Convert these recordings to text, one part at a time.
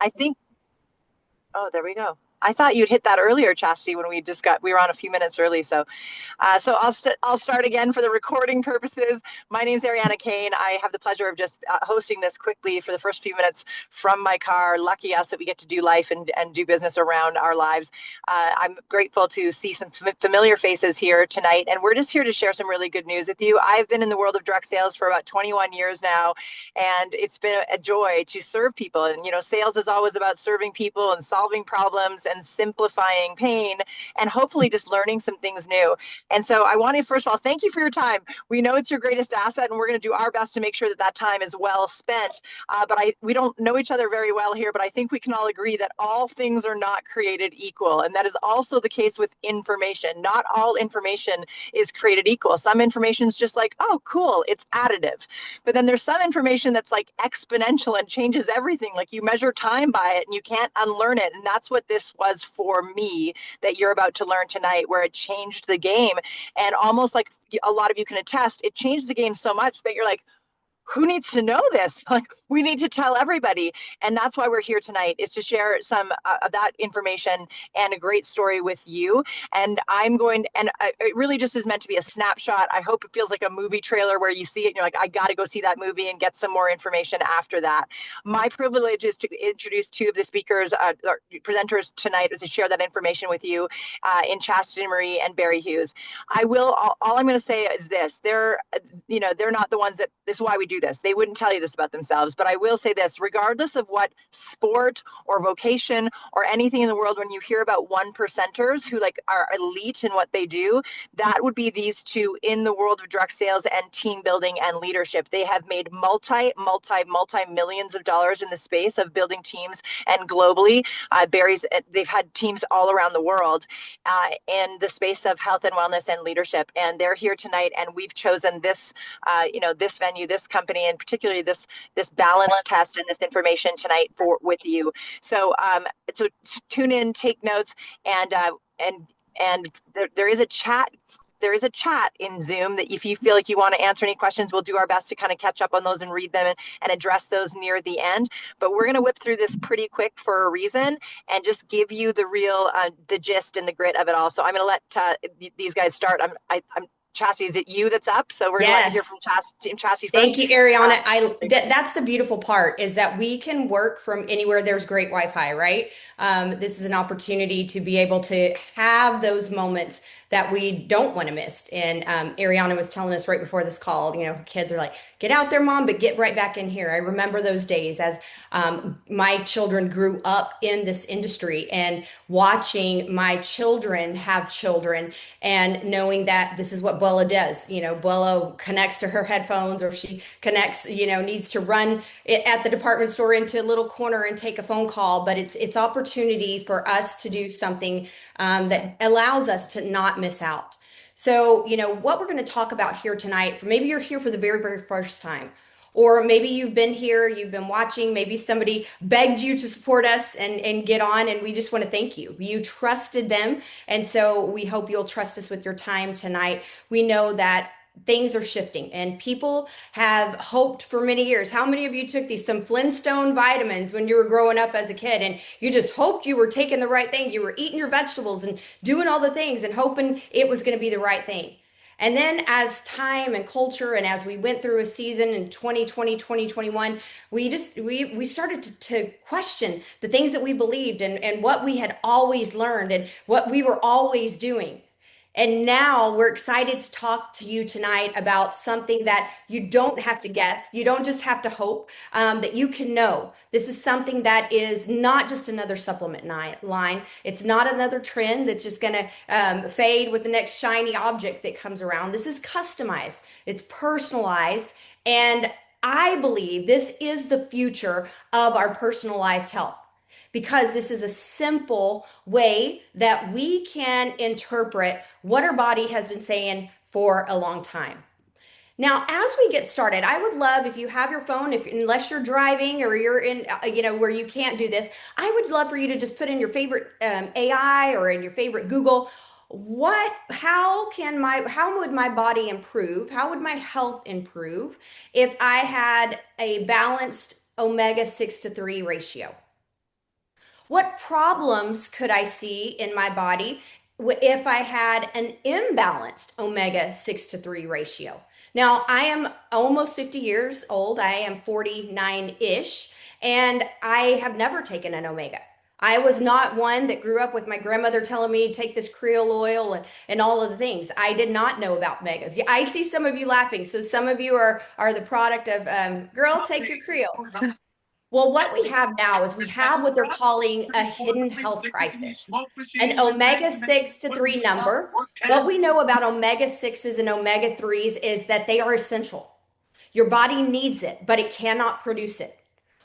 I think, oh, there we go. I thought you'd hit that earlier, Chastity, when we were on a few minutes early. So I'll start again for the recording purposes. My name's Ariana Kane. I have the pleasure of just hosting this quickly for the first few minutes from my car. Lucky us that we get to do life and do business around our lives. I'm grateful to see some familiar faces here tonight, and we're just here to share some really good news with you. I've been in the world of direct sales for about 21 years now, and it's been a joy to serve people. And sales is always about serving people and solving problems and simplifying pain, and hopefully just learning some things new. And so I want to, first of all, thank you for your time. We know it's your greatest asset, and we're going to do our best to make sure that that time is well spent. We don't know each other very well here, but I think we can all agree that all things are not created equal. And that is also the case with information. Not all information is created equal. Some information is just like, oh, cool, it's additive. But then there's some information that's like exponential and changes everything. Like you measure time by it and you can't unlearn it. And that's what this was for me that you're about to learn tonight, where it changed the game. And almost like a lot of you can attest, it changed the game so much that you're like, who needs to know this? Like, we need to tell everybody. And that's why we're here tonight, is to share some of that information and a great story with you. And it really just is meant to be a snapshot. I hope it feels like a movie trailer where you see it and you're like, I got to go see that movie and get some more information after that. My privilege is to introduce two of the speakers, or presenters tonight, to share that information with you in Chastity Marie and Barry Hughes. All I'm going to say is this: they're not the ones that, this is why we do this. They wouldn't tell you this about themselves, but I will say this: regardless of what sport or vocation or anything in the world, when you hear about one percenters who like are elite in what they do, that would be these two in the world of direct sales and team building and leadership. They have made multi millions of dollars in the space of building teams and globally. They've had teams all around the world in the space of health and wellness and leadership, and they're here tonight. And we've chosen this venue, this company, and particularly this balance test and this information tonight with you. So tune in, take notes, and there is a chat. There is a chat in Zoom that if you feel like you want to answer any questions, we'll do our best to kind of catch up on those and read them and address those near the end. But we're going to whip through this pretty quick for a reason and just give you the real, the gist and the grit of it all. So I'm going to let these guys start. I'm Chastity, is it you that's up? So we're going to let you hear Yes. from Chastity Thank first. you, Ariana. That's the beautiful part, is that we can work from anywhere there's great Wi-Fi, right? This is an opportunity to be able to have those moments that we don't want to miss. And Ariana was telling us right before this call, kids are like, get out there, mom, but get right back in here. I remember those days as my children grew up in this industry, and watching my children have children and knowing that this is what Bella does. Bella connects to her headphones, or she connects, needs to run it at the department store into a little corner and take a phone call. But it's opportunity for us to do something that allows us to not miss out. So, what we're going to talk about here tonight, maybe you're here for the very, very first time, or maybe you've been here, you've been watching, maybe somebody begged you to support us and get on, and we just want to thank you. You trusted them, and so we hope you'll trust us with your time tonight. We know that things are shifting and people have hoped for many years. How many of you took some Flintstone vitamins when you were growing up as a kid, and you just hoped you were taking the right thing? You were eating your vegetables and doing all the things and hoping it was going to be the right thing. And then as time and culture, and as we went through a season in 2020, 2021, we started to question the things that we believed, and what we had always learned and what we were always doing. And now we're excited to talk to you tonight about something that you don't have to guess. You don't just have to hope, that you can know. This is something that is not just another supplement line. It's not another trend that's just going to fade with the next shiny object that comes around. This is customized. It's personalized. And I believe this is the future of our personalized health, because this is a simple way that we can interpret what our body has been saying for a long time. Now, as we get started, I would love, if you have your phone, unless you're driving or you're in, where you can't do this, I would love for you to just put in your favorite AI or in your favorite Google, how would my body improve? How would my health improve if I had a balanced omega 6 to 3 ratio? What problems could I see in my body if I had an imbalanced omega 6 to 3 ratio? Now, I am almost 50 years old. I am 49-ish, and I have never taken an omega. I was not one that grew up with my grandmother telling me take this Creole oil and all of the things. I did not know about megas. Yeah, I see some of you laughing. So some of you are the product of girl, take your Creole. Well, what we have now is we have what they're calling a hidden health crisis, an omega 6 to 3 number. What we know about omega 6s and omega 3s is that they are essential. Your body needs it, but it cannot produce it.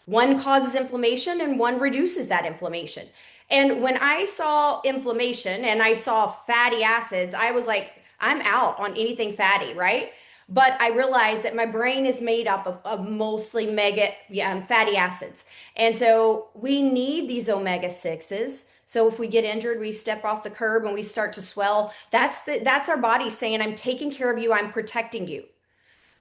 One causes inflammation and one reduces that inflammation. And when I saw inflammation and I saw fatty acids, I was like, I'm out on anything fatty, right? But I realized that my brain is made up of mostly fatty acids. And so we need these omega 6s. So if we get injured, we step off the curb and we start to swell. That's our body saying, I'm taking care of you, I'm protecting you.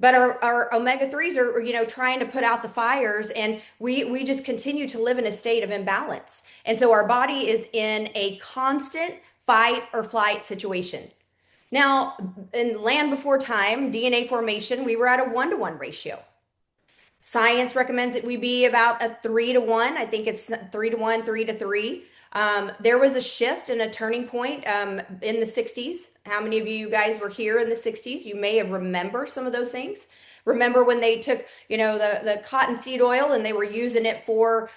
But our omega 3s are, trying to put out the fires, and we just continue to live in a state of imbalance. And so our body is in a constant fight or flight situation. Now, in Land Before Time, DNA formation, we were at a 1-to-1 ratio. Science recommends that we be about a 3-to-1. I think it's 3-to-1, 3-to-3. There was a shift and a turning point in the 60s. How many of you guys were here in the 60s? You may have remember some of those things. Remember when they took, the cottonseed oil and they were using it for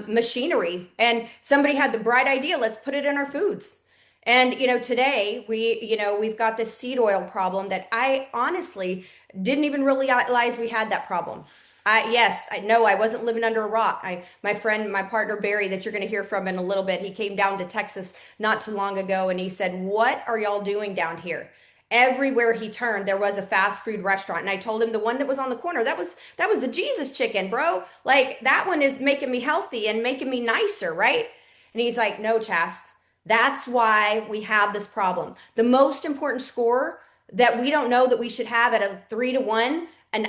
machinery, and somebody had the bright idea, let's put it in our foods. And today we've got this seed oil problem that I honestly didn't even realize we had that problem. Yes, I know I wasn't living under a rock. My friend, my partner Barry, that you're going to hear from in a little bit, he came down to Texas not too long ago, and he said, "What are y'all doing down here?" Everywhere he turned, there was a fast food restaurant, and I told him the one that was on the corner, that was the Jesus chicken, bro. Like that one is making me healthy and making me nicer, right? And he's like, "No, Chas, that's why we have this problem. The most important score that we don't know that we should have at a 3-to-1, and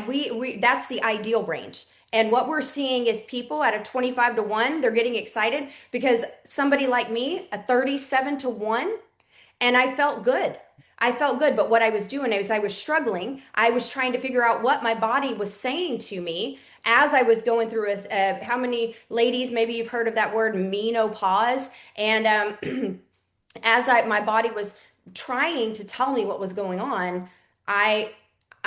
we that's the ideal range. And what we're seeing is people at a 25-to-1, they're getting excited because somebody like me, a 37-to-1, and I felt good. I felt good, but what I was doing is I was struggling. I was trying to figure out what my body was saying to me as I was going through how many ladies, maybe you've heard of that word, menopause. And as my body was trying to tell me what was going on, I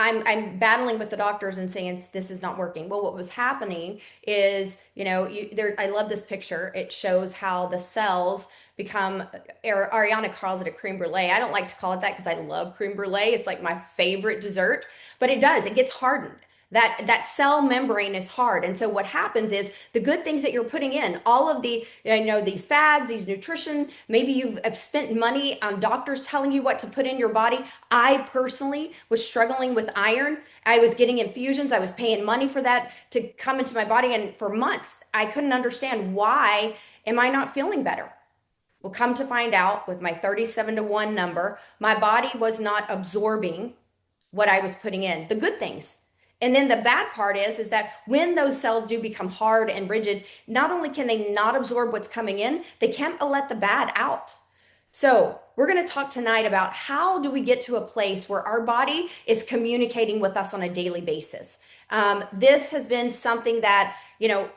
I'm battling with the doctors and saying this is not working. Well, what was happening is, I love this picture. It shows how the cells become, Ariana calls it a creme brulee. I don't like to call it that because I love creme brulee. It's like my favorite dessert, but it does, it gets hardened. That cell membrane is hard. And so what happens is the good things that you're putting in, all of the, these fads, these nutrition, maybe you've have spent money on doctors telling you what to put in your body. I personally was struggling with iron. I was getting infusions. I was paying money for that to come into my body. And for months, I couldn't understand, why am I not feeling better? Well, come to find out, with my 37-to-1 number, my body was not absorbing what I was putting in, the good things. And then the bad part is that when those cells do become hard and rigid, not only can they not absorb what's coming in, they can't let the bad out. So we're going to talk tonight about how do we get to a place where our body is communicating with us on a daily basis. This has been something that,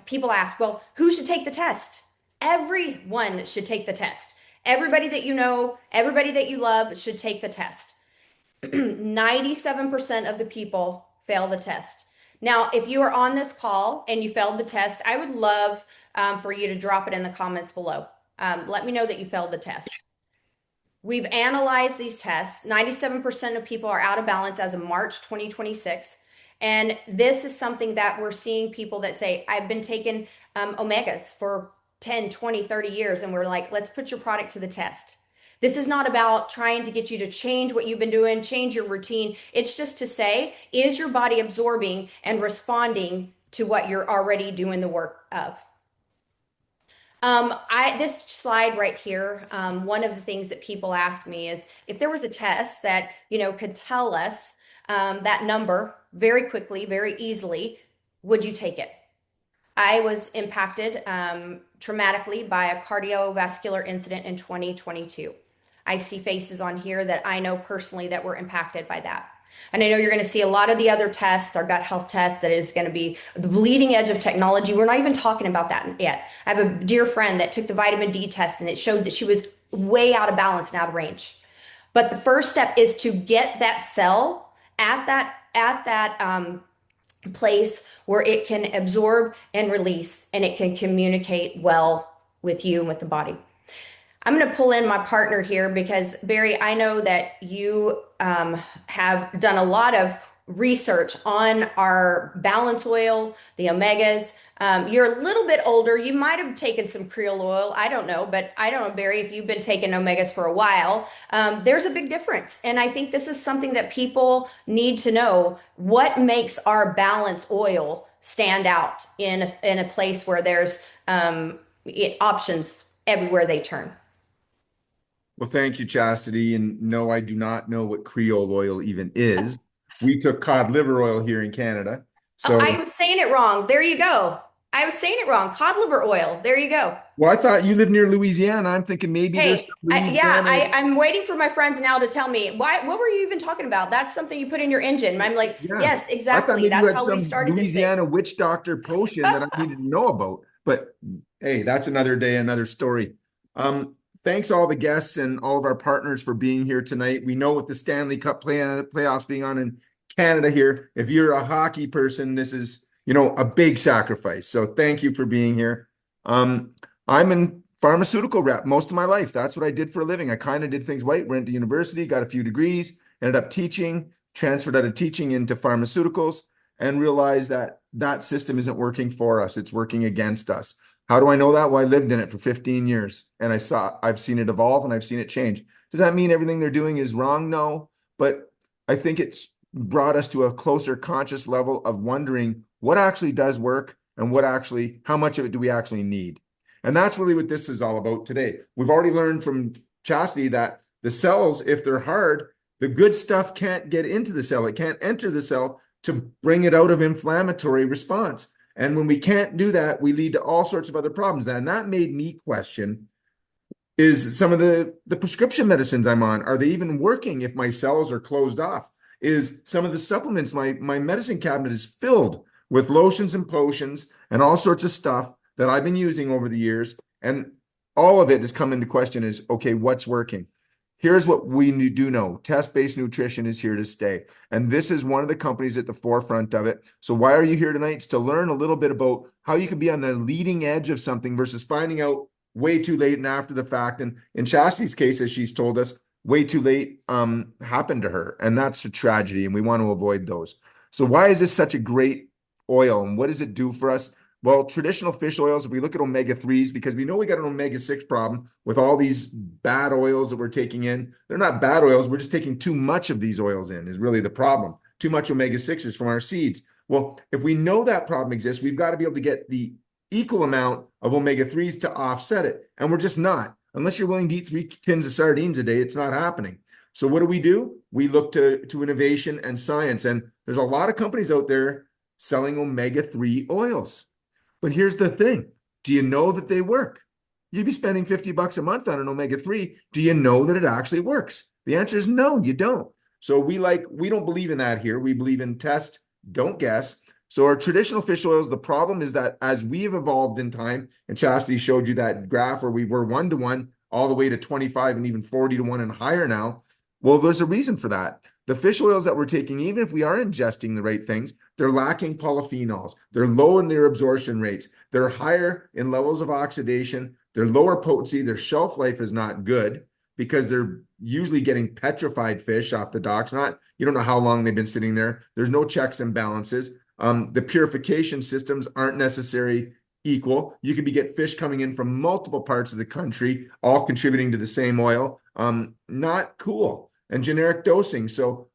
people ask, well, who should take the test? Everyone should take the test. Everybody that you know, everybody that you love should take the test. 97% of the people fail the test. Now, if you are on this call and you failed the test, I would love for you to drop it in the comments below. Let me know that you failed the test. We've analyzed these tests. 97% of people are out of balance as of March 2026. And this is something that we're seeing people that say, I've been taking omegas for 10, 20, 30 years. And we're like, let's put your product to the test. This is not about trying to get you to change what you've been doing, change your routine. It's just to say, is your body absorbing and responding to what you're already doing the work of? This slide right here, one of the things that people ask me is if there was a test that, could tell us that number very quickly, very easily, would you take it? I was impacted traumatically by a cardiovascular incident in 2022. I see faces on here that I know personally that were impacted by that. And I know you're going to see a lot of the other tests, our gut health test, that is going to be the bleeding edge of technology. We're not even talking about that yet. I have a dear friend that took the vitamin D test and it showed that she was way out of balance and out of range. But the first step is to get that cell at that place where it can absorb and release and it can communicate well with you and with the body. I'm going to pull in my partner here because Barry, I know that you have done a lot of research on our balance oil, the omegas. You're a little bit older. You might have taken some Creole oil. I don't know, but I don't know, Barry, if you've been taking omegas for a while. There's a big difference. And I think this is something that people need to know. What makes our balance oil stand out in a place where there's options everywhere they turn? Well, thank you, Chastity. And no, I do not know what Creole oil even is. We took cod liver oil here in Canada. Oh, So, I was saying it wrong. There you go. I was saying it wrong. Cod liver oil. There you go. well, I thought you live near Louisiana. I'm thinking maybe there's Hey, some Louisiana. I'm waiting for my friends now to tell me what were you even talking about? That's something you put in your engine. And I'm like, Yeah. yes, I thought exactly. maybe you That's had how we some started this thing. Louisiana witch doctor potion that I needed to know about. But hey, that's another day, another story. Thanks all the guests and all of our partners for being here tonight. We know with the Stanley Cup playoffs being on in Canada here, if you're a hockey person, this is, a big sacrifice. So thank you for being here. I'm in pharmaceutical rep most of my life. That's what I did for a living. I kind of did things right, went to university, got a few degrees, ended up teaching, transferred out of teaching into pharmaceuticals, and realized that that system isn't working for us. It's working against us. How do I know that? Well, I lived in it for 15 years and I've seen it evolve and I've seen it change. Does that mean everything they're doing is wrong? No, but I think it's brought us to a closer conscious level of wondering what actually does work and how much of it do we actually need? And that's really what this is all about today. We've already learned from Chastity that the cells, if they're hard, the good stuff can't get into the cell. It can't enter the cell to bring it out of inflammatory response. And when we can't do that, we lead to all sorts of other problems. And that made me question, is some of the prescription medicines I'm on, are they even working if my cells are closed off? Is some of the supplements, my medicine cabinet is filled with lotions and potions and all sorts of stuff that I've been using over the years. And all of it has come into question is, okay, what's working? Here's what we do know. Test-based nutrition is here to stay. And this is one of the companies at the forefront of it. So why are you here tonight? It's to learn a little bit about how you can be on the leading edge of something versus finding out way too late and after the fact. And in Chastity's case, as she's told us, way too late happened to her. And that's a tragedy. And we want to avoid those. So why is this such a great oil? And what does it do for us? Well, traditional fish oils, if we look at omega-3s, because we know we got an omega-6 problem with all these bad oils that we're taking in. They're not bad oils. We're just taking too much of these oils in is really the problem. Too much omega-6s from our seeds. Well, if we know that problem exists, we've got to be able to get the equal amount of omega-3s to offset it. And we're just not. Unless you're willing to eat 3 tins of sardines a day, it's not happening. So what do? We look to innovation and science. And there's a lot of companies out there selling omega-3 oils. But here's the thing. Do you know that they work? You'd be spending $50 a month on an omega-3. Do you know that it actually works? The answer is no, you don't. So we don't believe in that here. We believe in test, don't guess. So our traditional fish oils, the problem is that as we have evolved in time, and Chastity showed you that graph where we were 1-to-1 all the way to 25 and even 40-to-1 and higher now. Well, there's a reason for that. The fish oils that we're taking, even if we are ingesting the right things, they're lacking polyphenols. They're low in their absorption rates. They're higher in levels of oxidation. They're lower potency. Their shelf life is not good because they're usually getting petrified fish off the docks. You don't know how long they've been sitting there. There's no checks and balances. The purification systems aren't necessarily equal. You could get fish coming in from multiple parts of the country, all contributing to the same oil. Not cool. And generic dosing. So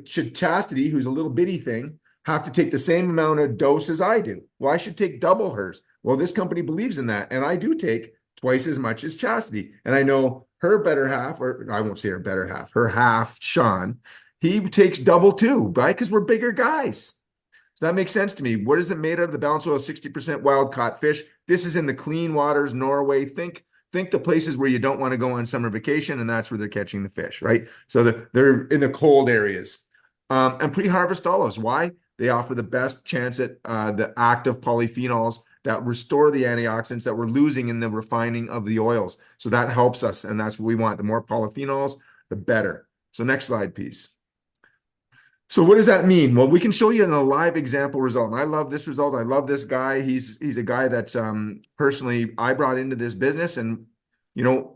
should Chastity, who's a little bitty thing, have to take the same amount of dose as I do? Well, I should take double hers. Well, this company believes in that. And I do take twice as much as Chastity. And I know her better half, or I won't say her better half, her half, Sean, he takes double too, right? Because we're bigger guys. So that makes sense to me. What is it made of? The balance oil, 60% wild caught fish. This is in the clean waters, Norway. Think the places where you don't want to go on summer vacation, and that's where they're catching the fish, right? So they're in the cold areas. And pre-harvest olives. Why? They offer the best chance at the active polyphenols that restore the antioxidants that we're losing in the refining of the oils. So that helps us, and that's what we want. The more polyphenols, the better. So next slide, please. So what does that mean? Well, we can show you in a live example result. And I love this result. I love this guy. He's a guy that's personally I brought into this business. And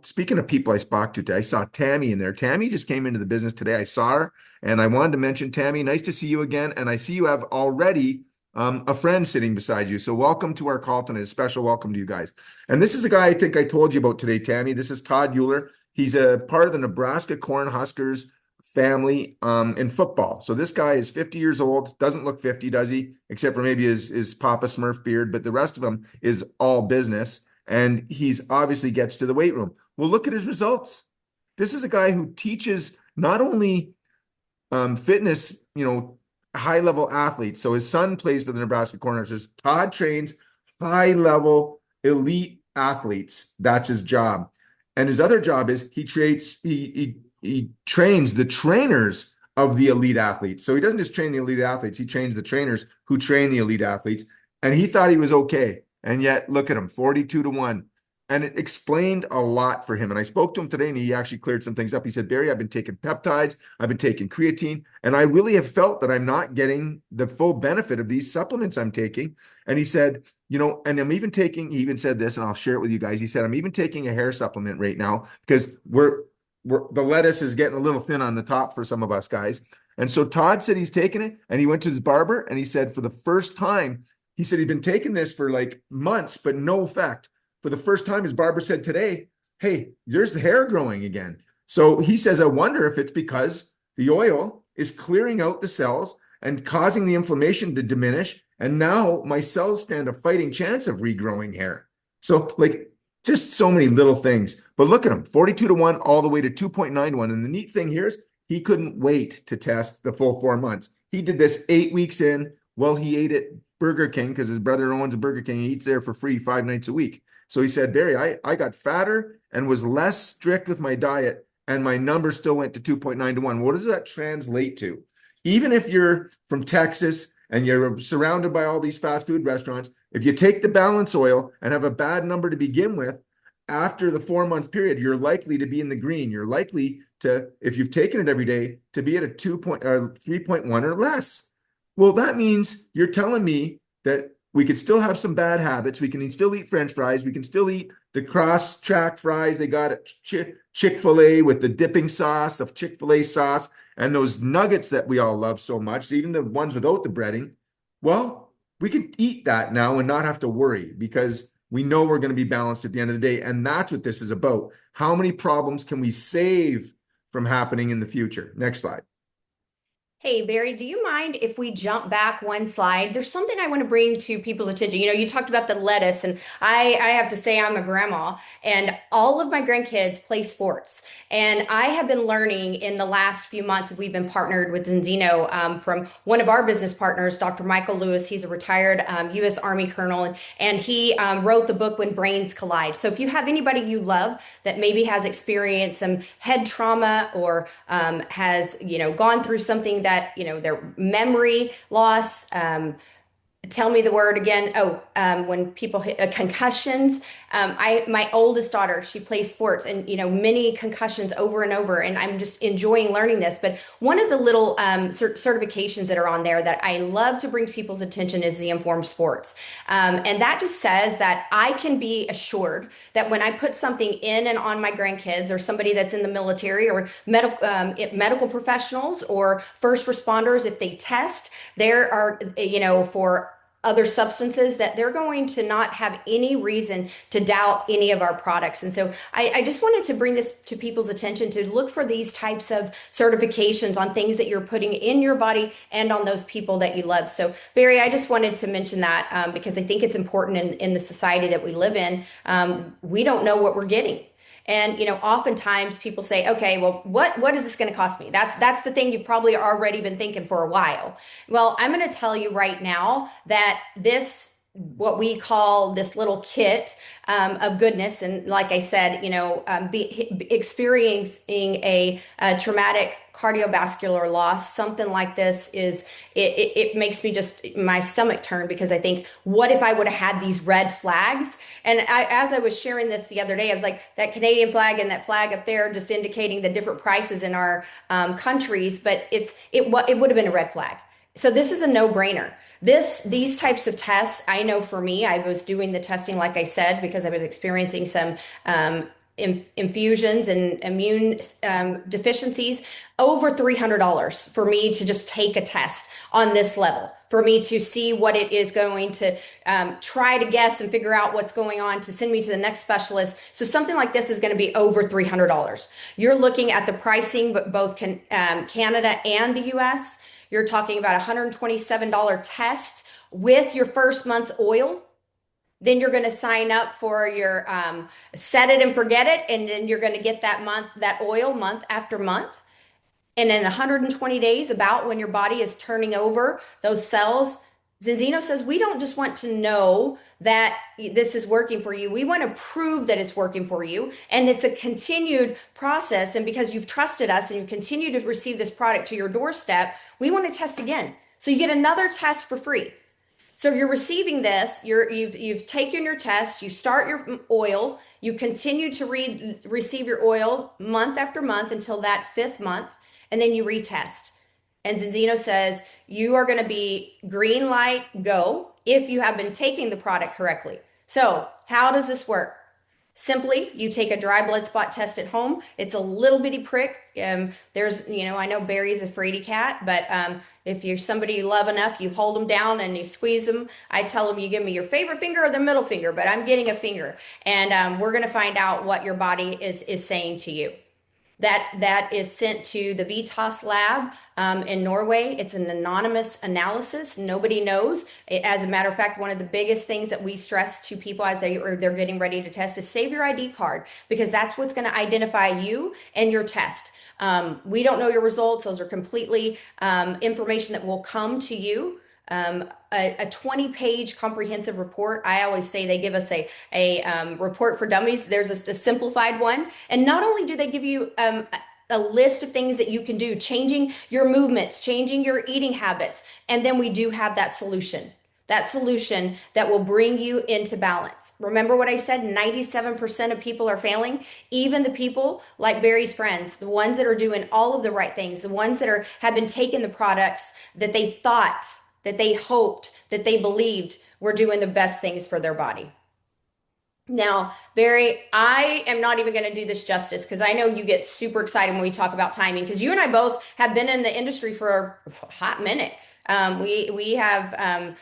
speaking of people I spoke to today, I saw Tammy in there. Tammy just came into the business today. I saw her, and I wanted to mention Tammy. Nice to see you again. And I see you have already a friend sitting beside you. So welcome to our call tonight. A special welcome to you guys. And this is a guy I think I told you about today, Tammy. This is Todd Euler. He's a part of the Nebraska Cornhuskers family in football. So this guy is 50 years old, doesn't look 50, does he? Except for maybe his Papa Smurf beard, but the rest of him is all business. And he's obviously gets to the weight room. Well, look at his results. This is a guy who teaches not only fitness, high level athletes. So his son plays for the Nebraska Cornhuskers. Todd trains high level elite athletes. That's his job. And his other job is he trains the trainers of the elite athletes. So he doesn't just train the elite athletes, he trains the trainers who train the elite athletes. And he thought he was okay. And yet, look at him, 42-1. And it explained a lot for him. And I spoke to him today, and he actually cleared some things up. He said, Barry, I've been taking peptides, I've been taking creatine, and I really have felt that I'm not getting the full benefit of these supplements I'm taking. And he said, and I'm even taking, he even said this, and I'll share it with you guys. He said, I'm even taking a hair supplement right now because the lettuce is getting a little thin on the top for some of us guys. And so Todd said he's taking it, and he went to his barber, and he said for the first time, he said he'd been taking this for like months, but no effect. For the first time, his barber said today, hey, there's the hair growing again. So he says, I wonder if it's because the oil is clearing out the cells and causing the inflammation to diminish. And now my cells stand a fighting chance of regrowing hair. So just so many little things. But look at him, 42-1 all the way to 2.91. And the neat thing here is he couldn't wait to test the full 4 months. He did this 8 weeks in. Well, he ate at Burger King because his brother owns a Burger King. He eats there for free 5 nights a week. So he said, Barry, I got fatter and was less strict with my diet, and my number still went to 2.9-1. What does that translate to? Even if you're from Texas and you're surrounded by all these fast food restaurants, if you take the balance oil and have a bad number to begin with, after the 4-month period, you're likely to be in the green. You're likely to, if you've taken it every day, to be at a 3.1 or less. Well, that means you're telling me that we could still have some bad habits. We can still eat French fries. We can still eat the cross-track fries they got at Chick-fil-A with the dipping sauce of Chick-fil-A sauce and those nuggets that we all love so much, even the ones without the breading. Well, we could eat that now and not have to worry because we know we're going to be balanced at the end of the day. And that's what this is about. How many problems can we save from happening in the future? Next slide. Hey, Barry, do you mind if we jump back one slide? There's something I want to bring to people's attention. You talked about the lettuce, and I have to say I'm a grandma, and all of my grandkids play sports. And I have been learning in the last few months that we've been partnered with Enzino from one of our business partners, Dr. Michael Lewis. He's a retired U.S. Army colonel, and he wrote the book When Brains Collide. So if you have anybody you love that maybe has experienced some head trauma or has, gone through something that their memory loss, tell me the word again. Oh, when people hit concussions. My oldest daughter, she plays sports, and many concussions over and over. And I'm just enjoying learning this. But one of the little certifications that are on there that I love to bring to people's attention is the Informed Sports, and that just says that I can be assured that when I put something in and on my grandkids or somebody that's in the military or medical professionals or first responders, if they test, there are for other substances that they're going to not have any reason to doubt any of our products. And so I just wanted to bring this to people's attention to look for these types of certifications on things that you're putting in your body and on those people that you love. So Barry, I just wanted to mention that because I think it's important in the society that we live in. We don't know what we're getting. And oftentimes people say, okay, well, what is this going to cost me? That's the thing you've probably already been thinking for a while. Well, I'm going to tell you right now that this, what we call this little kit of goodness, and like I said, experiencing a traumatic cardiovascular loss, something like this is it makes me just my stomach turn, because I think, what if I would have had these red flags? And as I was sharing this the other day, I was like, that Canadian flag and that flag up there just indicating the different prices in our countries, but it would have been a red flag. So this is a no-brainer. These types of tests, I know for me, I was doing the testing, like I said, because I was experiencing some infusions and immune deficiencies, over $300 for me to just take a test on this level, for me to see what it is going to try to guess and figure out what's going on, to send me to the next specialist. So something like this is going to be over $300. You're looking at the pricing, but both Canada and the US. You're talking about $127 test with your first month's oil. Then you're going to sign up for your set it and forget it, and then you're going to get that oil month after month. And in 120 days, about when your body is turning over those cells, Zinzino says we don't just want to know that this is working for you. We want to prove that it's working for you. And it's a continued process. And because you've trusted us and you continue to receive this product to your doorstep, we want to test again. So you get another test for free. So you're receiving this, you've taken your test, you start your oil, you continue to receive your oil month after month until that fifth month, and then you retest. And Zinzino says you are going to be green light, go, if you have been taking the product correctly. So how does this work? Simply, you take a dry blood spot test at home. It's a little bitty prick. I know Barry's a fraidy cat, but if you're somebody you love enough, you hold them down and you squeeze them. I tell them, you give me your favorite finger or the middle finger, but I'm getting a finger. And we're going to find out what your body is saying to you. That is sent to the Vitas lab in Norway. It's an anonymous analysis. Nobody knows. As a matter of fact, one of the biggest things that we stress to people as they're getting ready to test is save your ID card, because that's what's going to identify you and your test. We don't know your results. Those are completely information that will come to you. A 20-page comprehensive report. I always say they give us a report for dummies. There's a simplified one. And not only do they give you a list of things that you can do, changing your movements, changing your eating habits, and then we do have that solution that will bring you into balance. Remember what I said, 97% of people are failing. Even the people like Barry's friends, the ones that are doing all of the right things, the ones that have been taking the products that they thought, that they hoped, that they believed were doing the best things for their body. Now, Barry, I am not even going to do this justice, because I know you get super excited when we talk about timing, because you and I both have been in the industry for a hot minute. We have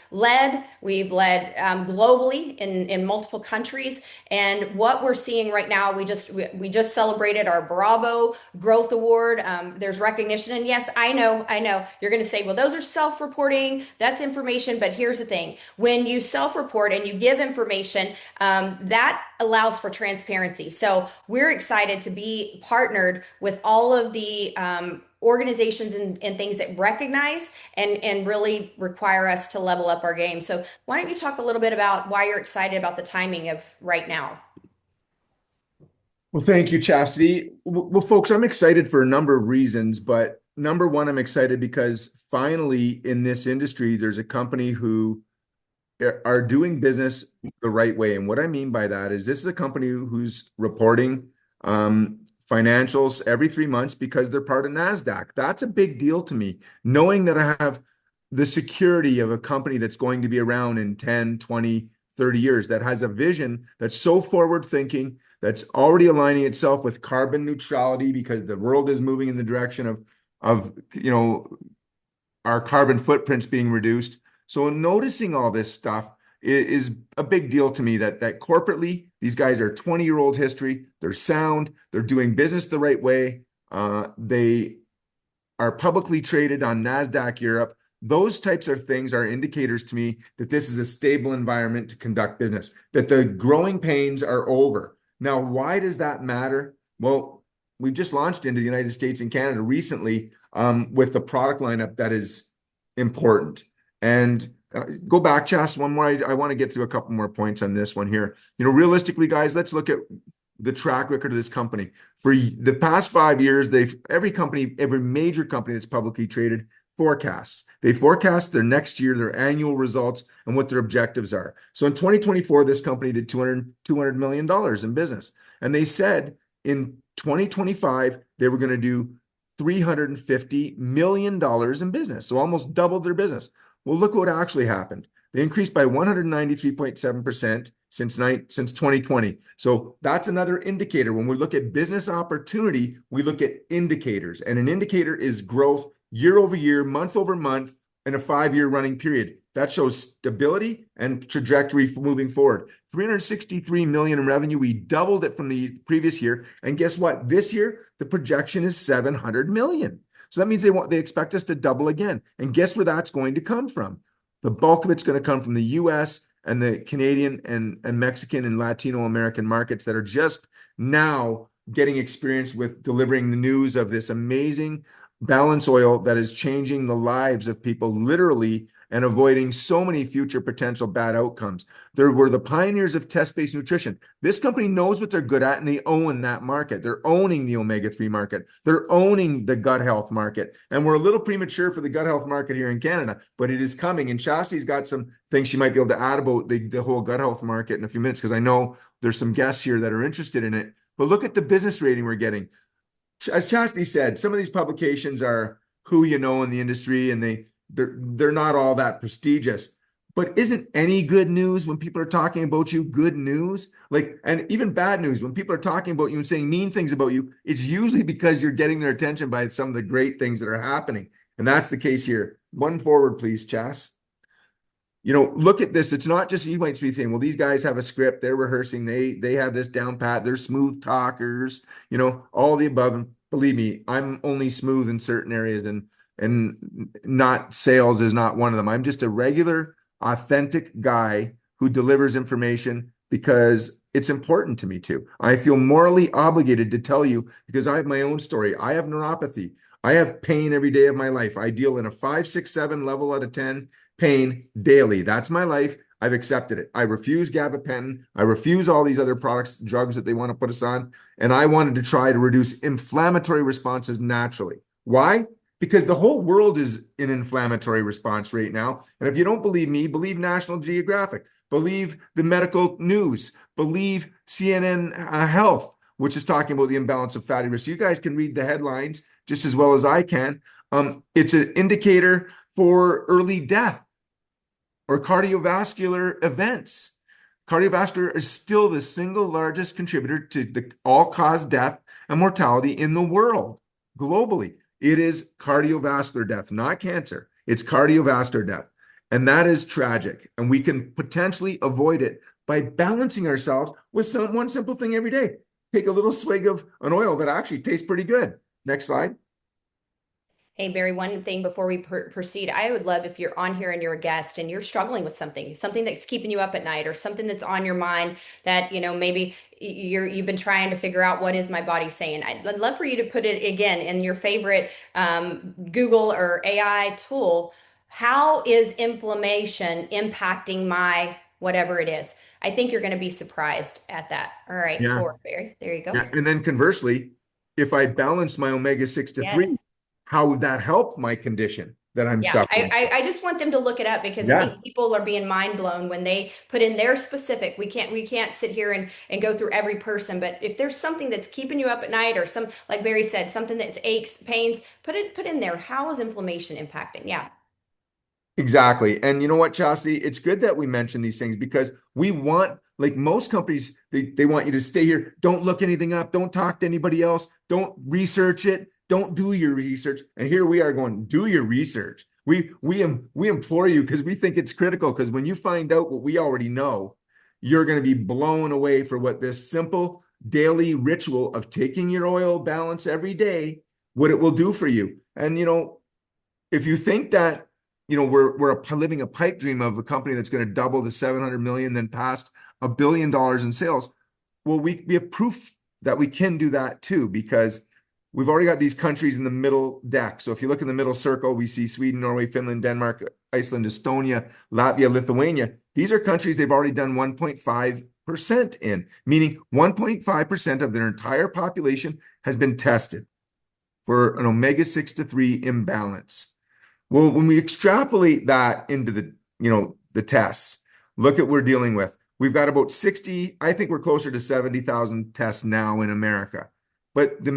we've led globally in multiple countries, and what we're seeing right now, we just celebrated our Bravo Growth Award. There's recognition, and yes, I know you're going to say, well, those are self-reporting, that's information, but here's the thing: when you self-report and you give information, that allows for transparency. So we're excited to be partnered with all of the organizations and things that recognize and really require us to level up our game. So why don't you talk a little bit about why you're excited about the timing of right now? Well, thank you, Chastity. Well, folks, I'm excited for a number of reasons, but number one, I'm excited because finally in this industry, there's a company who are doing business the right way. And what I mean by that is this is a company who's reporting financials every 3 months because they're part of NASDAQ. That's a big deal to me, knowing that I have the security of a company that's going to be around in 10, 20, 30 years, that has a vision that's so forward thinking, that's already aligning itself with carbon neutrality, because the world is moving in the direction of our carbon footprints being reduced. So noticing all this stuff is a big deal to me, that corporately, these guys are 20-year-old history. They're sound. They're doing business the right way. They are publicly traded on NASDAQ Europe. Those types of things are indicators to me that this is a stable environment to conduct business, that the growing pains are over. Now, why does that matter? Well, we've just launched into the United States and Canada recently with the product lineup that is important. And go back, Chas, one more. I want to get through a couple more points on this one here. Realistically, guys, let's look at the track record of this company. For the past 5 years, every major company that's publicly traded forecasts. They forecast their next year, their annual results, and what their objectives are. So in 2024, this company did $200 million in business. And they said in 2025, they were going to do $350 million in business. So almost doubled their business. Well, look what actually happened. They increased by 193.7% since 2020. So that's another indicator. When we look at business opportunity, we look at indicators. And an indicator is growth year over year, month over month, in a 5-year running period. That shows stability and trajectory for moving forward. 363 million in revenue. We doubled it from the previous year. And guess what? This year, the projection is 700 million. So that means they expect us to double again. And guess where that's going to come from? The bulk of it's going to come from the US and the Canadian and Mexican and Latino American markets that are just now getting experience with delivering the news of this amazing balance oil that is changing the lives of people literally and avoiding so many future potential bad outcomes. They were the pioneers of test-based nutrition. This company knows what they're good at, and they own that market. They're owning the omega-3 market. They're owning the gut health market. And we're a little premature for the gut health market here in Canada, but it is coming. And Chasti's got some things she might be able to add about the whole gut health market in a few minutes, because I know there's some guests here that are interested in it. But look at the business rating we're getting. As Chastity said, some of these publications are who you know in the industry, and they're not all that prestigious. But isn't any good news when people are talking about you good news? And even bad news when people are talking about you and saying mean things about you, it's usually because you're getting their attention by some of the great things that are happening. And that's the case here. One forward, please, Chas. Look at this. It's not just, you might be saying, well, these guys have a script, they're rehearsing, they have this down pat, they're smooth talkers, all the above. And believe me, I'm only smooth in certain areas, and not sales is not one of them. I'm just a regular, authentic guy who delivers information because it's important to me too. I feel morally obligated to tell you because I have my own story. I have neuropathy. I have pain every day of my life. I deal in a 5, 6, 7 level out of 10 pain daily. That's my life. I've accepted it. I refuse gabapentin. I refuse all these other products, drugs that they want to put us on. And I wanted to try to reduce inflammatory responses naturally. Why? Because the whole world is in inflammatory response right now. And if you don't believe me, believe National Geographic, believe the medical news, believe CNN Health, which is talking about the imbalance of fatty acids. You guys can read the headlines just as well as I can. It's an indicator for early death or cardiovascular events. Cardiovascular is still the single largest contributor to the all-cause death and mortality in the world globally. It is cardiovascular death, not cancer. It's cardiovascular death. And that is tragic. And we can potentially avoid it by balancing ourselves with one simple thing every day. Take a little swig of an oil that actually tastes pretty good. Next slide. Hey, Barry, one thing before we proceed, I would love if you're on here and you're a guest and you're struggling with something that's keeping you up at night, or something that's on your mind that, maybe you've been trying to figure out, what is my body saying? I'd love for you to put it again in your favorite Google or AI tool. How is inflammation impacting my whatever it is? I think you're going to be surprised at that. All right, Yeah. forward, Barry. There you go. Yeah. And then conversely, if I balance my omega-6 to 3, Yes. how would that help my condition that I'm Yeah, suffering? I just want them to look it up, because I Yeah, think people are being mind blown when they put in their specific. We can't sit here and go through every person, but if there's something that's keeping you up at night, or some, like Barry said, something that's aches, pains, put in there. How is inflammation impacting? Yeah. exactly. And you know what, Chastity? It's good that we mention these things because we want, like most companies, they want you to stay here. Don't look anything up. Don't talk to anybody else. Don't research it. Don't do your research. And here we are going, do your research. We implore you because we think it's critical, because when you find out what we already know, you're going to be blown away for what this simple daily ritual of taking your oil balance every day, what it will do for you. And, if you think that, we're living a pipe dream of a company that's going to double to 700 million, then past $1 billion in sales. well, we have proof that we can do that too, because we've already got these countries in the middle deck. So if you look in the middle circle, we see Sweden, Norway, Finland, Denmark, Iceland, Estonia, Latvia, Lithuania. These are countries they've already done 1.5% in, meaning 1.5% of their entire population has been tested for an omega-6 to 3 imbalance. Well, when we extrapolate that into the tests, look at what we're dealing with. We've got about 60, I think we're closer to 70,000 tests now in America. But the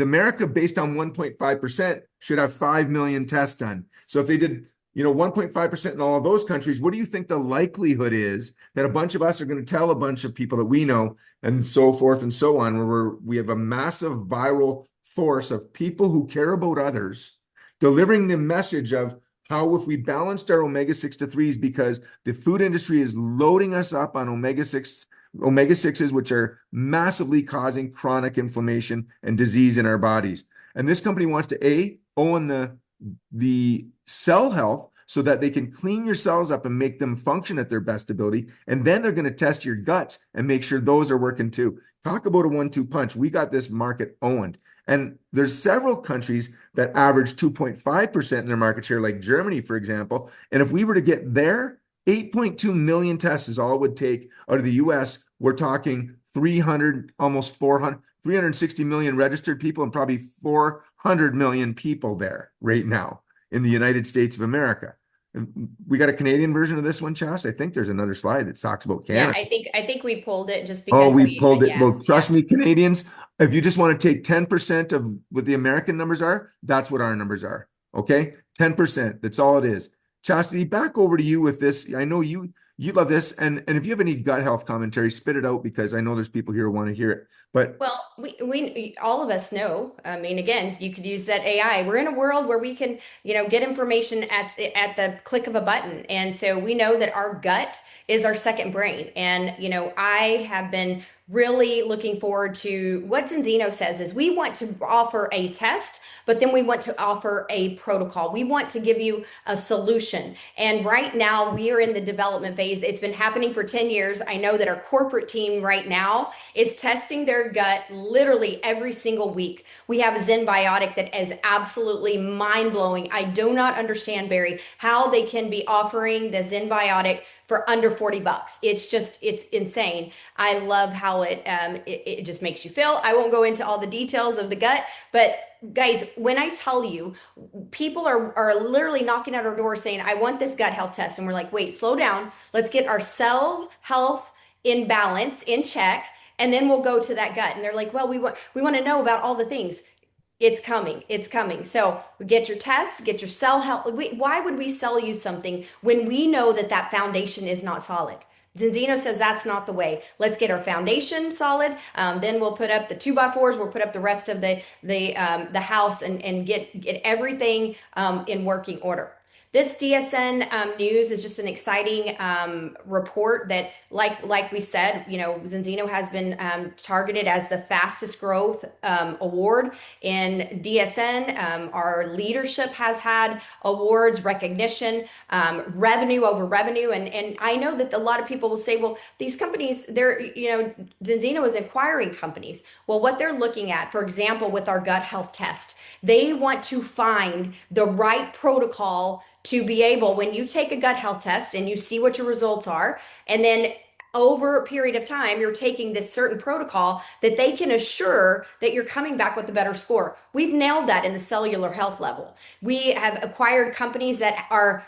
America, based on 1.5%, should have 5 million tests done. So if they did, 1.5% in all of those countries, what do you think the likelihood is that a bunch of us are going to tell a bunch of people that we know, and so forth and so on, where we have a massive viral force of people who care about others, delivering the message of how if we balanced our omega-6 to 3s, because the food industry is loading us up on omega-6s, which are massively causing chronic inflammation and disease in our bodies. And this company wants to own the cell health so that they can clean your cells up and make them function at their best ability. And then they're going to test your guts and make sure those are working too. Talk about a 1-2 punch. We got this market owned. And there's several countries that average 2.5% in their market share, like Germany, for example. And if we were to get there, 8.2 million tests is all it would take out of the US. We're talking 300, almost 400, 360 million registered people and probably 400 million people there right now in the United States of America. We got a Canadian version of this one, Chas. I think there's another slide that talks about Yeah, Canada. I think we pulled it just Oh, because we pulled it. yeah, Well, trust me, Canadians, if you just want to take 10% of what the American numbers are, that's what our numbers are. Okay? 10%. That's all it is. Chastity, back over to you with this. I know you love this. And if you have any gut health commentary, spit it out, because I know there's people here who want to hear it. But well, we all of us know. I mean, again, you could use that AI. We're in a world where we can, get information at the click of a button, and so we know that our gut is our second brain. And I have been really looking forward to what Zinzino says is we want to offer a test, but then we want to offer a protocol. We want to give you a solution. And right now we are in the development phase. It's been happening for 10 years. I know that our corporate team right now is testing their gut literally every single week. We have a Zenbiotic that is absolutely mind blowing. I do not understand, Barry, how they can be offering the Zenbiotic for under 40 bucks. It's insane. I love how it just makes you feel. I won't go into all the details of the gut, but guys, when I tell you, people are literally knocking at our door saying, I want this gut health test. And we're like, wait, slow down. Let's get our cell health in balance, in check, and then we'll go to that gut. And they're like, well, we want to know about all the things. It's coming. It's coming. So get your test, get your cell health. Why would we sell you something when we know that that foundation is not solid? Zinzino says that's not the way. Let's get our foundation solid. Then we'll put up the 2x4s. We'll put up the rest of the house and get everything in working order. This DSN news is just an exciting report that, like we said, Zinzino has been targeted as the fastest growth award in DSN. Our leadership has had awards, recognition, revenue over revenue, and I know that a lot of people will say, well, these companies, Zinzino is acquiring companies. Well, what they're looking at, for example, with our gut health test, they want to find the right protocol to be able, when you take a gut health test and you see what your results are, and then over a period of time, you're taking this certain protocol that they can assure that you're coming back with a better score. We've nailed that in the cellular health level. We have acquired companies that are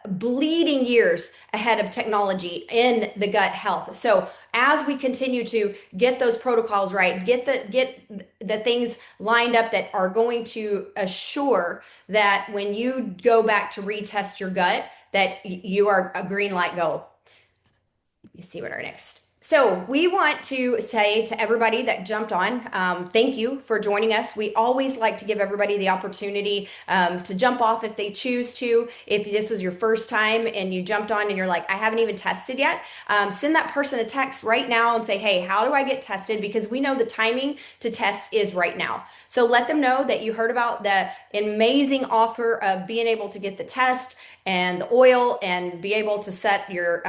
bleeding years ahead of technology in the gut health. So as we continue to get those protocols right, get the things lined up that are going to assure that when you go back to retest your gut, that you are a green light go. You see what our next. So we want to say to everybody that jumped on, thank you for joining us. We always like to give everybody the opportunity to jump off if they choose to. If this was your first time and you jumped on and you're like, I haven't even tested yet, send that person a text right now and say, hey, how do I get tested? Because we know the timing to test is right now. So let them know that you heard about the amazing offer of being able to get the test and the oil and be able to set your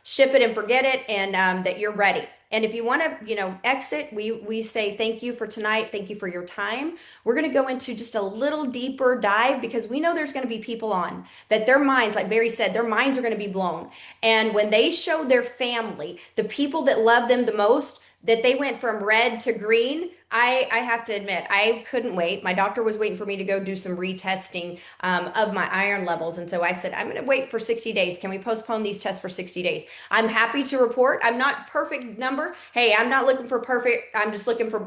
ship it and forget it, and that you're ready. And if you want to, exit, we say thank you for tonight. Thank you for your time. We're going to go into just a little deeper dive because we know there's going to be people on that their minds, like Barry said, their minds are going to be blown. And when they show their family, the people that love them the most, that they went from red to green, I have to admit, I couldn't wait. My doctor was waiting for me to go do some retesting of my iron levels. And so I said, I'm going to wait for 60 days. Can we postpone these tests for 60 days? I'm happy to report I'm not perfect number. Hey, I'm not looking for perfect. I'm just looking for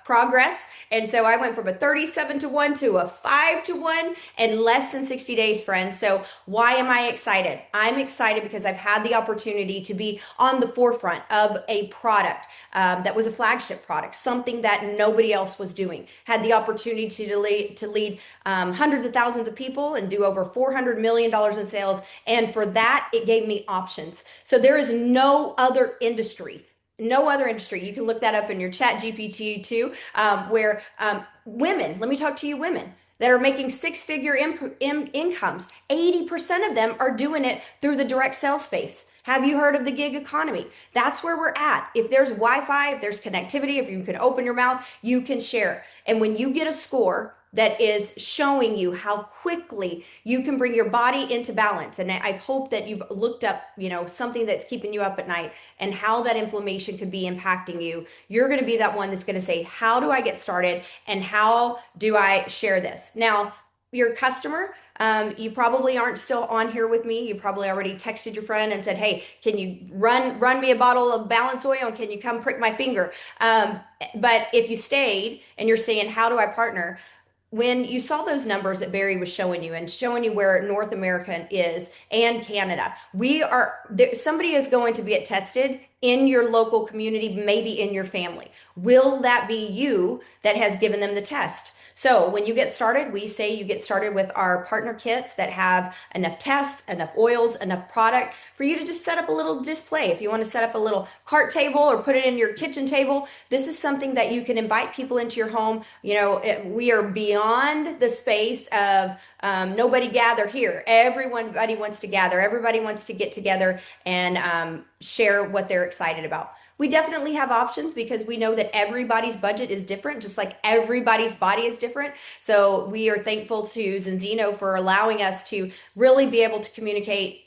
progress. And so I went from a 37 to 1 to a 5 to 1 in less than 60 days, friends. So why am I excited? I'm excited because I've had the opportunity to be on the forefront of a product that was a flagship product, something that nobody else was doing. Had the opportunity to lead hundreds of thousands of people and do over $400 million in sales. And for that, it gave me options. So there is no other industry. No other industry. You can look that up in your chat GPT too, where women, let me talk to you women that are making six-figure incomes. 80% of them are doing it through the direct sales space. Have you heard of the gig economy? That's where we're at. If there's Wi-Fi, if there's connectivity, if you can open your mouth, you can share. And when you get a score that is showing you how quickly you can bring your body into balance, and I hope that you've looked up, something that's keeping you up at night and how that inflammation could be impacting you, you're going to be that one that's going to say, how do I get started and how do I share this? Now, your customer, you probably aren't still on here with me. You probably already texted your friend and said, "Hey, can you run me a bottle of balance oil and can you come prick my finger?" But if you stayed and you're saying, "How do I partner?" When you saw those numbers that Barry was showing you and showing you where North America is and Canada, we are there, somebody is going to get tested in your local community, maybe in your family. Will that be you that has given them the test? So when you get started, we say you get started with our partner kits that have enough tests, enough oils, enough product for you to just set up a little display. If you want to set up a little cart table or put it in your kitchen table, this is something that you can invite people into your home. We are beyond the space of nobody gather here. Everybody wants to gather. Everybody wants to get together and share what they're excited about. We definitely have options because we know that everybody's budget is different, just like everybody's body is different. So we are thankful to Zinzino for allowing us to really be able to communicate,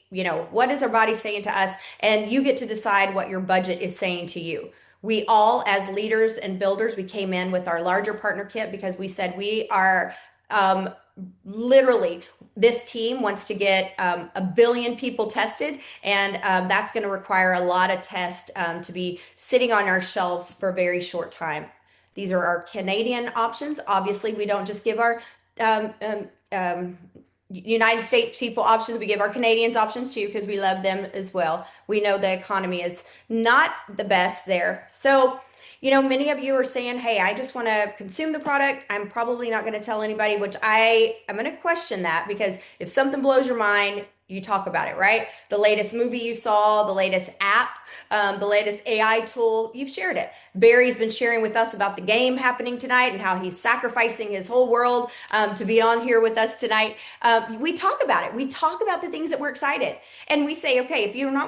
what is our body saying to us? And you get to decide what your budget is saying to you. We all, as leaders and builders, we came in with our larger partner kit because we said we are literally, this team wants to get 1 billion people tested, and that's going to require a lot of tests to be sitting on our shelves for a very short time. These are our Canadian options. Obviously, we don't just give our um, um, um, United States people options. We give our Canadians options too because we love them as well. We know the economy is not the best there. So, many of you are saying, "Hey, I just want to consume the product. I'm probably not going to tell anybody," which I'm going to question that because if something blows your mind, you talk about it, right? The latest movie you saw, the latest app, the latest AI tool, you've shared it. Barry's been sharing with us about the game happening tonight and how he's sacrificing his whole world to be on here with us tonight. We talk about it. We talk about the things that we're excited, and we say, okay, if you don't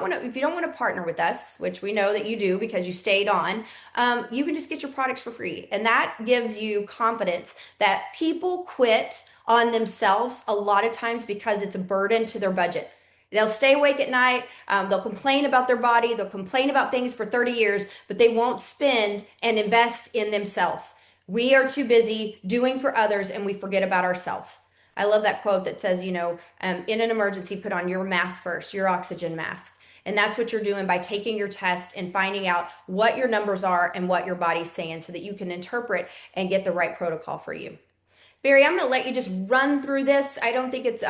want to partner with us, which we know that you do because you stayed on, you can just get your products for free, and that gives you confidence that people quit on themselves a lot of times because it's a burden to their budget. They'll stay awake at night. They'll complain about their body. They'll complain about things for 30 years, but they won't spend and invest in themselves. We are too busy doing for others and we forget about ourselves. I love that quote that says, in an emergency, put on your mask first, your oxygen mask. And that's what you're doing by taking your test and finding out what your numbers are and what your body's saying so that you can interpret and get the right protocol for you. Barry, I'm going to let you just run through this. I don't think it's,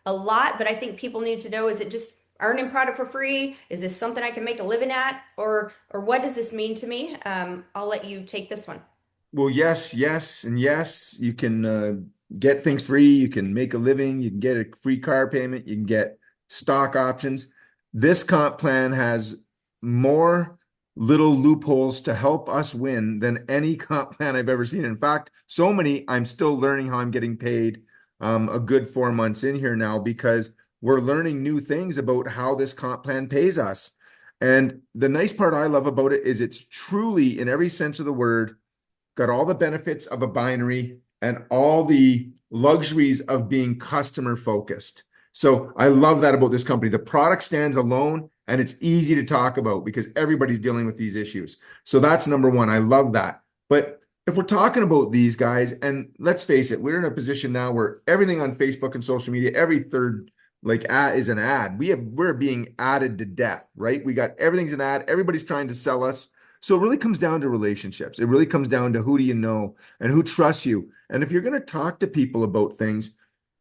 a lot, but I think people need to know, is it just earning product for free? Is this something I can make a living at? Or what does this mean to me? I'll let you take this one. Well, yes, and yes. You can get things free. You can make a living. You can get a free car payment. You can get stock options. This comp plan has more little loopholes to help us win than any comp plan I've ever seen. In fact, so many, I'm still learning how I'm getting paid a good 4 months in here now because we're learning new things about how this comp plan pays us. And the nice part I love about it is it's truly, in every sense of the word, got all the benefits of a binary and all the luxuries of being customer focused. So I love that about this company. The product stands alone and it's easy to talk about because everybody's dealing with these issues. So that's number one. I love that. But if we're talking about these guys, and let's face it, we're in a position now where everything on Facebook and social media, every third like ad is an ad. We're being added to death, right? We got everything's an ad. Everybody's trying to sell us. So it really comes down to relationships. It really comes down to who do you know and who trusts you. And if you're going to talk to people about things,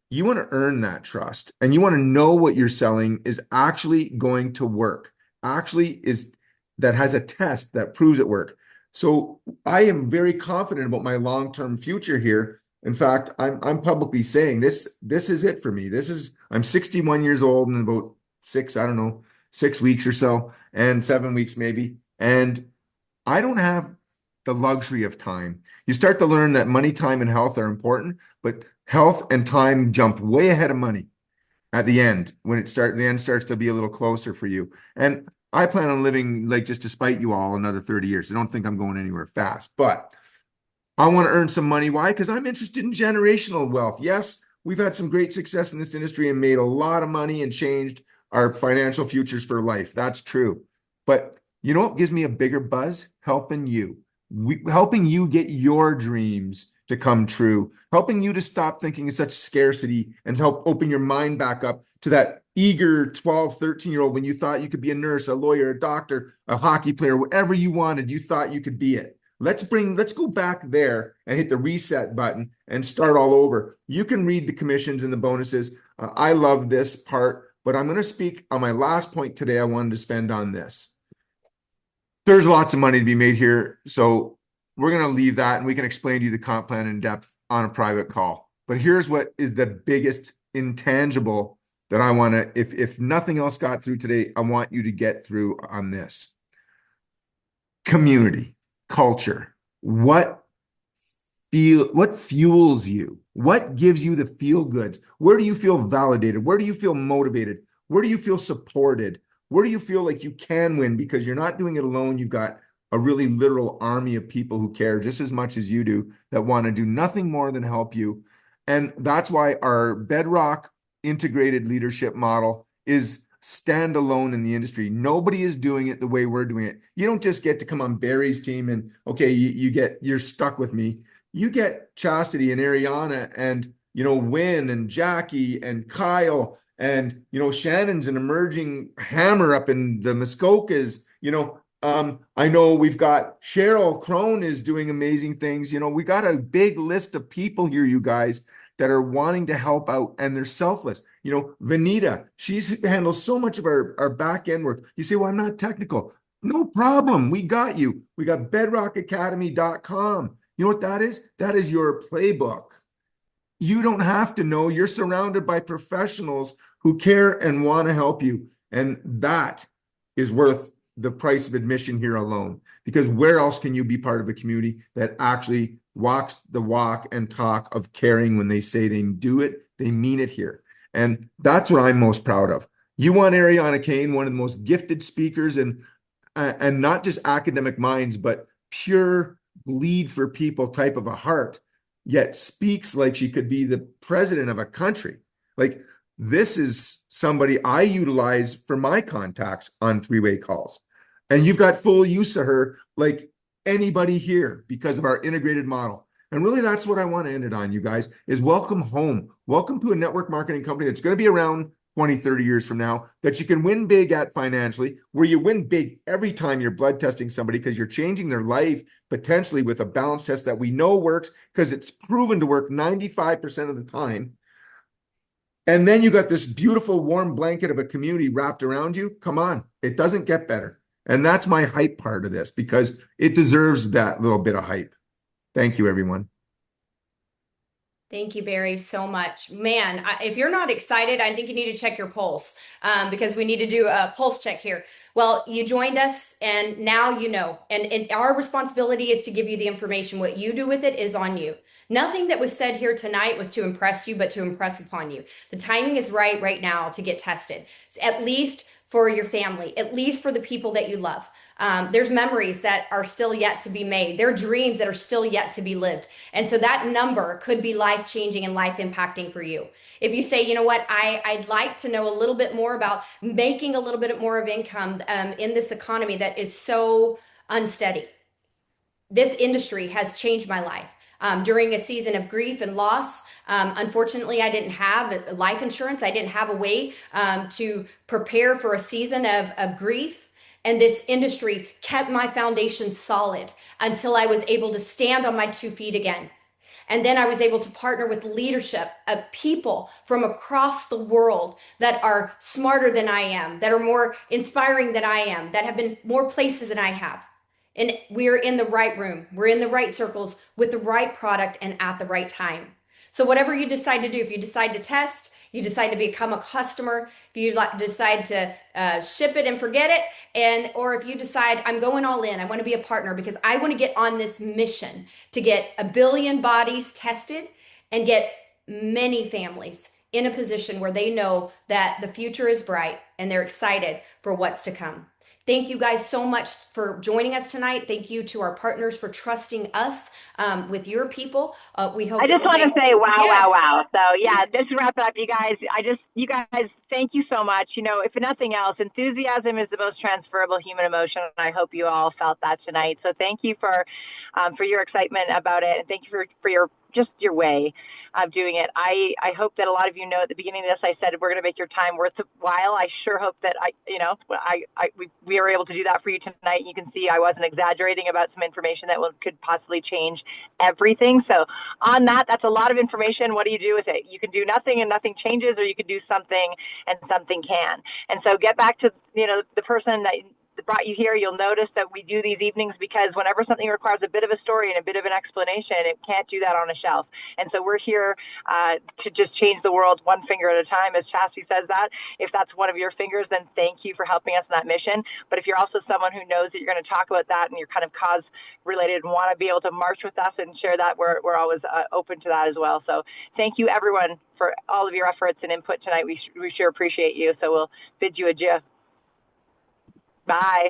you want to earn that trust and you want to know what you're selling is actually going to work. Actually is that has a test that proves it work. So I am very confident about my long-term future here. In fact, I'm publicly saying this is it for me. I'm 61 years old in about I don't know, 6 weeks or so, and 7 weeks maybe. And I don't have the luxury of time. You start to learn that money, time, and health are important, but health and time jump way ahead of money at the end when the end starts to be a little closer for you. And I plan on living like just despite you all another 30 years. I don't think I'm going anywhere fast, but I want to earn some money. Why? Because I'm interested in generational wealth. Yes, we've had some great success in this industry and made a lot of money and changed our financial futures for life. That's true. But you know what gives me a bigger buzz? Helping you. Helping you get your dreams to come true, helping you to stop thinking in such scarcity and help open your mind back up to that eager 12, 13-year-old when you thought you could be a nurse, a lawyer, a doctor, a hockey player, whatever you wanted, you thought you could be it. Let's go back there and hit the reset button and start all over. You can read the commissions and the bonuses. I love this part, but I'm going to speak on my last point today. I wanted to spend on this. There's lots of money to be made here. So we're going to leave that and we can explain to you the comp plan in depth on a private call. But here's what is the biggest intangible that I want to, if nothing else got through today, I want you to get through on this. Community, culture. What fuels you? What gives you the feel goods? Where do you feel validated? Where do you feel motivated? Where do you feel supported? Where do you feel like you can win because you're not doing it alone? You've got a really literal army of people who care just as much as you do that want to do nothing more than help you. And that's why our Bedrock integrated leadership model is standalone in the industry. Nobody is doing it the way we're doing it. You don't just get to come on Barry's team and okay, you're stuck with me. You get Chastity and Ariana and Win and Jackie and Kyle and Shannon's an emerging hammer up in the Muskokas. I know we've got Cheryl Crone is doing amazing things. We got a big list of people here, you guys, that are wanting to help out and they're selfless. Vanita, she's handles so much of our back end work. You say, well, I'm not technical. No problem. We got you. We got bedrockacademy.com. You know what that is? That is your playbook. You don't have to know. You're surrounded by professionals who care and want to help you. And that is worth the price of admission here alone. Because where else can you be part of a community that actually walks the walk and talk of caring when they say they do it, they mean it here. And that's what I'm most proud of. You want Ariana Kane, one of the most gifted speakers and not just academic minds, but pure bleed for people type of a heart, yet speaks like she could be the president of a country. Like this is somebody I utilize for my contacts on three-way calls. And you've got full use of her like anybody here because of our integrated model. And really that's what I want to end it on, you guys, is welcome home. Welcome to a network marketing company that's going to be around 20, 30 years from now, that you can win big at financially, where you win big every time you're blood testing somebody because you're changing their life potentially with a balance test that we know works because it's proven to work 95% of the time. And then you got this beautiful warm blanket of a community wrapped around you. Come on, it doesn't get better. And that's my hype part of this because it deserves that little bit of hype. Thank you, everyone. Thank you, Barry, so much. Man, if you're not excited, I think you need to check your pulse because we need to do a pulse check here. Well, you joined us and now you know. And our responsibility is to give you the information. What you do with it is on you. Nothing that was said here tonight was to impress you, but to impress upon you. The timing is right now to get tested. At least for your family, at least for the people that you love. There's memories that are still yet to be made. There are dreams that are still yet to be lived. And so that number could be life changing and life impacting for you. If you say, you know what, I'd like to know a little bit more about making a little bit more of income in this economy that is so unsteady. This industry has changed my life. During a season of grief and loss, unfortunately, I didn't have life insurance. I didn't have a way to prepare for a season of grief. And this industry kept my foundation solid until I was able to stand on my 2 feet again. And then I was able to partner with leadership of people from across the world that are smarter than I am, that are more inspiring than I am, that have been more places than I have. And we're in the right room. We're in the right circles with the right product and at the right time. So whatever you decide to do, if you decide to test, you decide to become a customer, if you decide to ship it and forget it, or if you decide I'm going all in, I want to be a partner because I want to get on this mission to get 1 billion bodies tested and get many families in a position where they know that the future is bright and they're excited for what's to come. Thank you guys so much for joining us tonight. Thank you to our partners for trusting us with your people. We hope I that just want to say, wow, yes. wow, wow. So yeah, just to wrap it up, you guys, you guys, thank you so much. You know, if nothing else, enthusiasm is the most transferable human emotion. And I hope you all felt that tonight. So thank you for your excitement about it. And thank you for your way of doing it. I hope that a lot of you know at the beginning of this, I said, we're going to make your time worth a while. I sure hope that we are able to do that for you tonight. You can see I wasn't exaggerating about some information that could possibly change everything. So on that's a lot of information. What do you do with it? You can do nothing and nothing changes, or you can do something and something can. And so get back to, the person that brought you here. You'll notice that we do these evenings because whenever something requires a bit of a story and a bit of an explanation, it can't do that on a shelf. And so we're here to just change the world one finger at a time, as Chastity says that. If that's one of your fingers, then thank you for helping us in that mission. But if you're also someone who knows that you're going to talk about that and you're kind of cause related and want to be able to march with us and share that, we're always open to that as well. So thank you, everyone, for all of your efforts and input tonight. We sure appreciate you. So we'll bid you adieu. Bye.